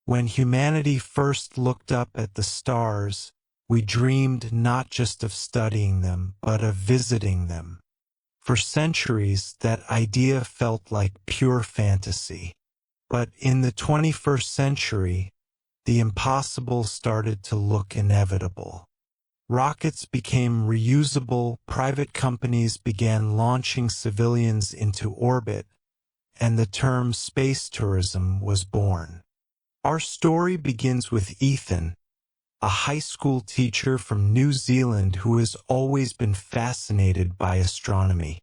When humanity first looked up at the stars, we dreamed not just of studying them, but of visiting them. For centuries, that idea felt like pure fantasy. But in the 21st century, the impossible started to look inevitable. Rockets became reusable, private companies began launching civilians into orbit, and the term space tourism was born. Our story begins with Ethan, a high school teacher from New Zealand who has always been fascinated by astronomy.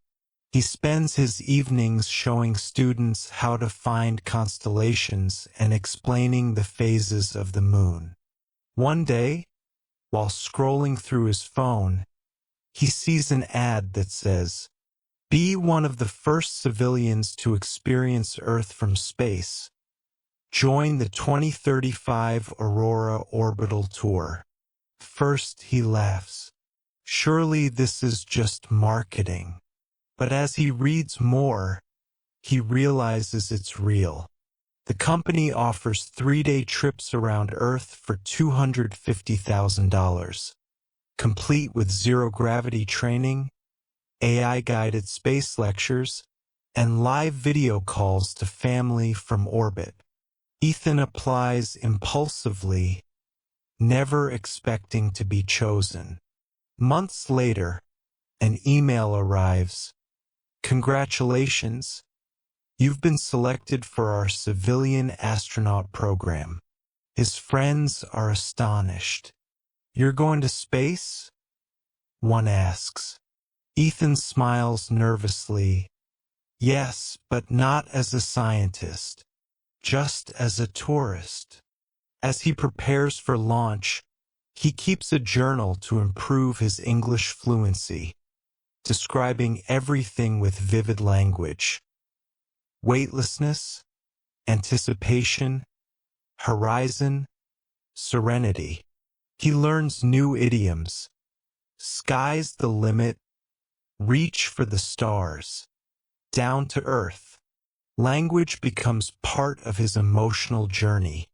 He spends his evenings showing students how to find constellations and explaining the phases of the moon. One day, while scrolling through his phone, he sees an ad that says, "Be one of the first civilians to experience Earth from space. Join the 2035 Aurora Orbital Tour." First, he laughs. Surely this is just marketing. But as he reads more, he realizes it's real. The company offers 3-day trips around Earth for $250,000, complete with zero-gravity training, AI-guided space lectures, and live video calls to family from orbit. Ethan applies impulsively, never expecting to be chosen. Months later, an email arrives. "Congratulations, you've been selected for our civilian astronaut program." His friends are astonished. "You're going to space?" one asks. Ethan smiles nervously. "Yes, but not as a scientist, just as a tourist." As he prepares for launch, he keeps a journal to improve his English fluency, describing everything with vivid language. Weightlessness, anticipation, horizon, serenity. He learns new idioms. Sky's the limit, reach for the stars, down to earth. Language becomes part of his emotional journey,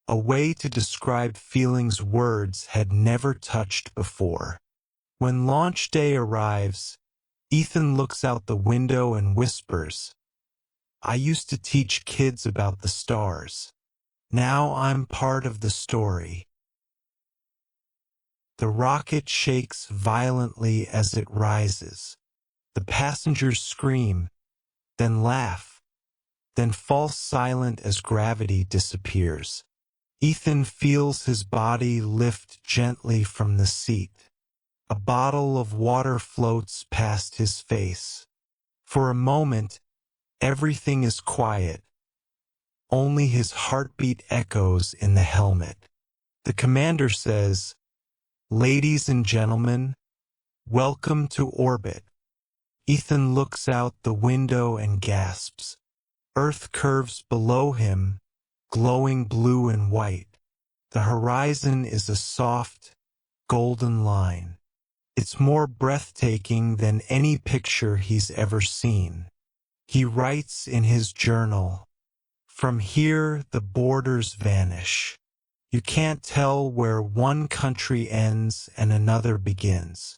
a way to describe feelings words had never touched before. When launch day arrives, Ethan looks out the window and whispers, "I used to teach kids about the stars. Now I'm part of the story." The rocket shakes violently as it rises. The passengers scream, then laugh, then fall silent as gravity disappears. Ethan feels his body lift gently from the seat. A bottle of water floats past his face. For a moment, everything is quiet. Only his heartbeat echoes in the helmet. The commander says, "Ladies and gentlemen, welcome to orbit." Ethan looks out the window and gasps. Earth curves below him, glowing blue and white. The horizon is a soft, golden line. It's more breathtaking than any picture he's ever seen. He writes in his journal, "From here, the borders vanish. You can't tell where one country ends and another begins.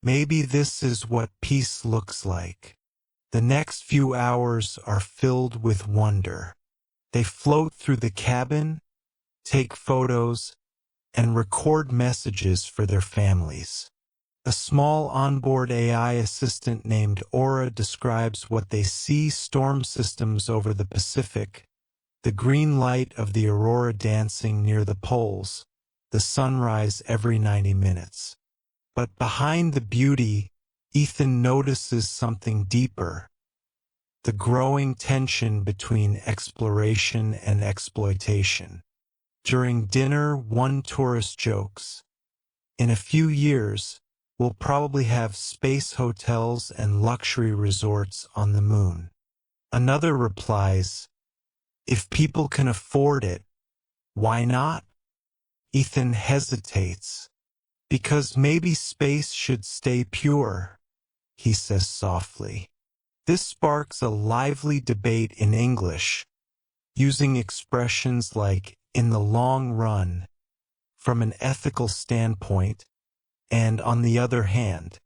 Maybe this is what peace looks like." The next few hours are filled with wonder. They float through the cabin, take photos, and record messages for their families. A small onboard AI assistant named Aura describes what they see: storm systems over the Pacific, the green light of the aurora dancing near the poles, the sunrise every 90 minutes. But behind the beauty, Ethan notices something deeper: the growing tension between exploration and exploitation. During dinner, one tourist jokes, "In a few years, we'll probably have space hotels and luxury resorts on the moon." Another replies, "If people can afford it, why not?" Ethan hesitates. "Because maybe space should stay pure," he says softly. This sparks a lively debate in English. using expressions like "in the long run" from an ethical standpoint, and on the other hand,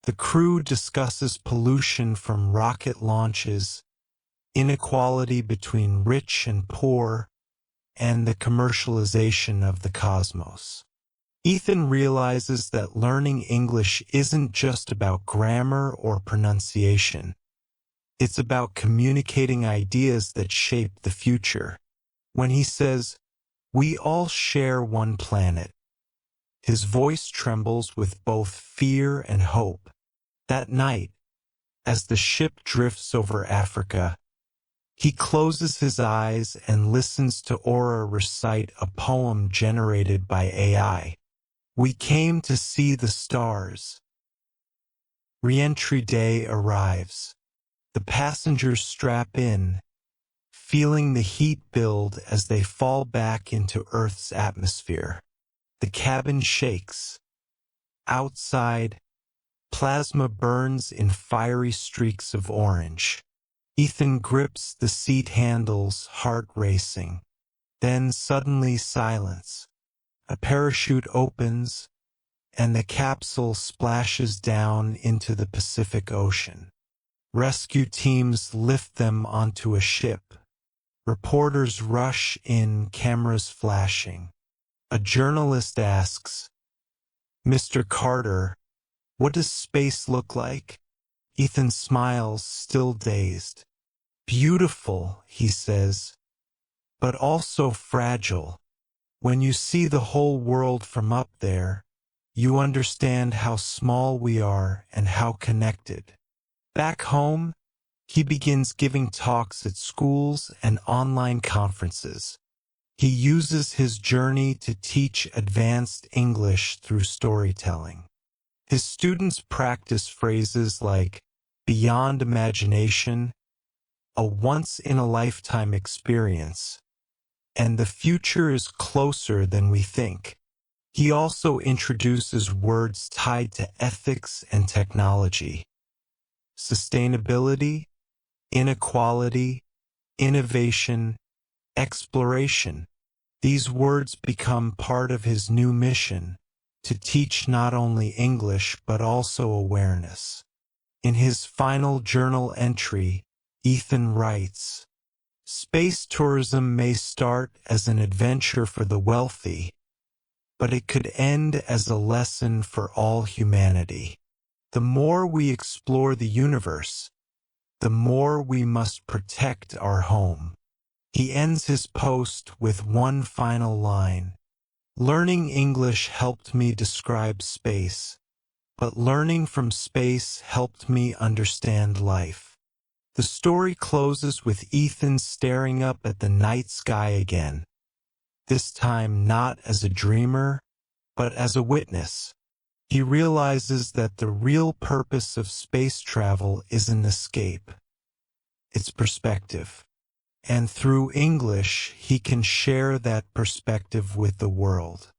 the crew discusses pollution from rocket launches, inequality between rich and poor, and the commercialization of the cosmos. Ethan realizes that learning English isn't just about grammar or pronunciation. It's about communicating ideas that shape the future. When he says, "We all share one planet," his voice trembles with both fear and hope. That night, as the ship drifts over Africa, he closes his eyes and listens to Aura recite a poem generated by AI. "We came to see the stars." Re-entry day arrives. The passengers strap in, feeling the heat build as they fall back into Earth's atmosphere. The cabin shakes. Outside, plasma burns in fiery streaks of orange. Ethan grips the seat handles, heart racing. Then suddenly silence. A parachute opens, and the capsule splashes down into the Pacific Ocean. Rescue teams lift them onto a ship. Reporters rush in, cameras flashing. A journalist asks, "Mr. Carter, what does space look like?" Ethan smiles, still dazed. "Beautiful," he says, "but also fragile. When you see the whole world from up there, you understand how small we are and how connected." Back home, he begins giving talks at schools and online conferences. He uses his journey to teach advanced English through storytelling. His students practice phrases like "beyond imagination," "a once-in-a-lifetime experience," and "the future is closer than we think." He also introduces words tied to ethics and technology. Sustainability, inequality, innovation, exploration. These words become part of his new mission, to teach not only English but also awareness. In his final journal entry, Ethan writes, "Space tourism may start as an adventure for the wealthy, but it could end as a lesson for all humanity. The more we explore the universe, the more we must protect our home." He ends his post with one final line: "Learning English helped me describe space, but learning from space helped me understand life." The story closes with Ethan staring up at the night sky again, this time not as a dreamer, but as a witness. He realizes that the real purpose of space travel isn't escape. It's perspective. And through English, he can share that perspective with the world.